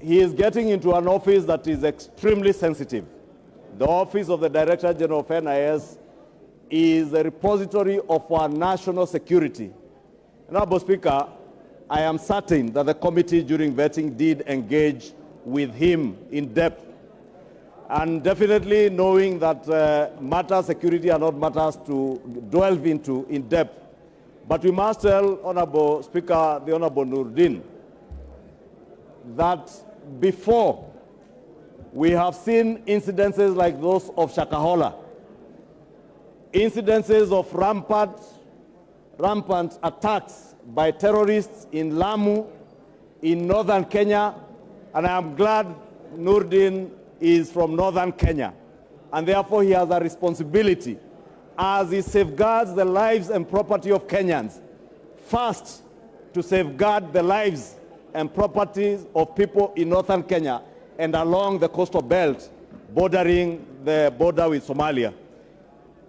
he is getting into an office that is extremely sensitive. The office of the Director General of NIS is a repository of our national security. Honorable Speaker, I am certain that the committee during vetting did engage with him in depth, and definitely knowing that matters security are not matters to delve into in depth. But we must tell Honorable Speaker, the Honorable Noordin, that before we have seen incidences like those of Shakahola, incidences of rampant attacks by terrorists in Lamu, in northern Kenya, and I am glad Noordin is from northern Kenya, and therefore he has a responsibility as he safeguards the lives and property of Kenyans, first to safeguard the lives and properties of people in northern Kenya and along the coastal belt bordering the border with Somalia.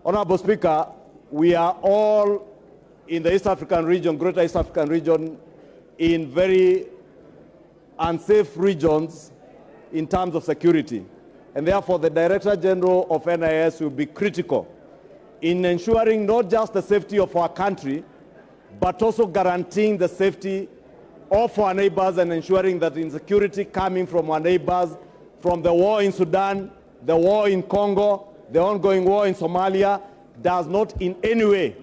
Honorable Speaker, we are all in the East African region, Greater East African region, in very unsafe regions in terms of security. And therefore, the Director General of NIS will be critical in ensuring not just the safety of our country, but also guaranteeing the safety of our neighbors and ensuring that insecurity coming from our neighbors, from the war in Sudan, the war in Congo, the ongoing war in Somalia, does not in any way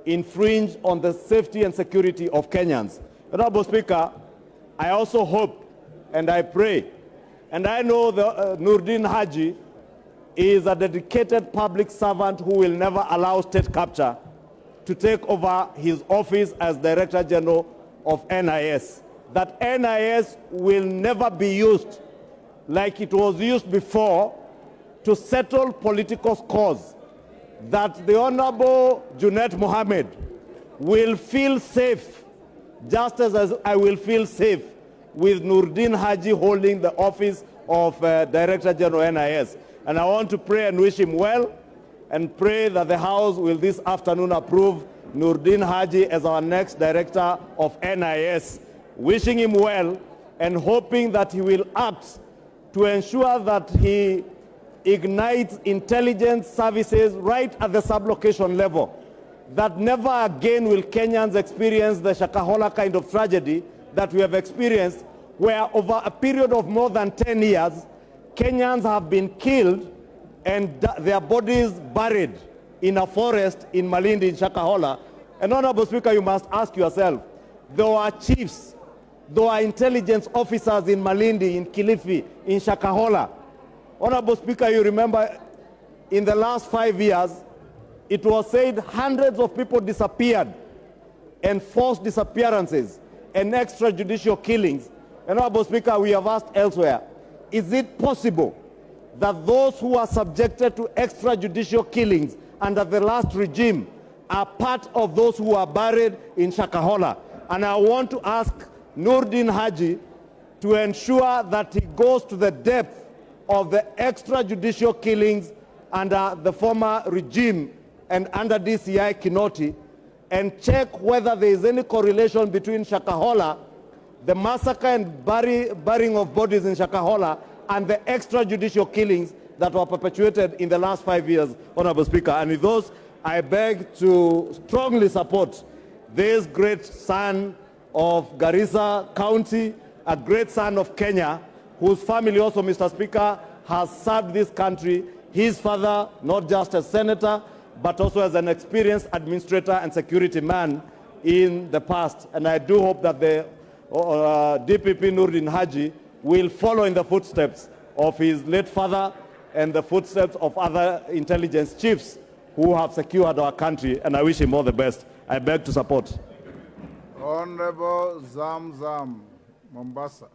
infringe on the safety and security of Kenyans. Honorable Speaker, I also hope and I pray, and I know that Noordin Haji is a dedicated public servant who will never allow state capture to take over his office as Director General of NIS. That NIS will never be used like it was used before to settle political scores. That the Honorable Junet Mohammed will feel safe, just as I will feel safe with Noordin Haji holding the office of Director General NIS. And I want to pray and wish him well, and pray that the House will this afternoon approve Noordin Haji as our next Director of NIS. Wishing him well and hoping that he will act to ensure that he ignites intelligence services right at the sublocation level, that never again will Kenyans experience the Shakahola kind of tragedy that we have experienced, where over a period of more than 10 years, Kenyans have been killed and their bodies buried in a forest in Malindi, in Shakahola. And Honorable Speaker, you must ask yourself, there are chiefs, there are intelligence officers in Malindi, in Kilifi, in Shakahola. Honorable Speaker, you remember in the last 5 years, it was said hundreds of people disappeared, and forced disappearances and extrajudicial killings. And Honorable Speaker, we have asked elsewhere, is it possible that those who are subjected to extrajudicial killings under the last regime are part of those who are buried in Shakahola? And I want to ask Noordin Haji to ensure that he goes to the depth of the extrajudicial killings under the former regime and under DCI Kinoti, and check whether there is any correlation between Shakahola, the massacre and burying of bodies in Shakahola, and the extrajudicial killings that were perpetuated in the last 5 years, Honorable Speaker. And with those, I beg to strongly support this great son of Garissa County, a great son of Kenya, whose family also, Mr. Speaker, has served this country. His father, not just as senator, but also as an experienced administrator and security man in the past. And I do hope that the DPP Noordin Haji will follow in the footsteps of his late father and the footsteps of other intelligence chiefs who have secured our country, and I wish him all the best. I beg to support. Honorable Zamzam, Mombasa.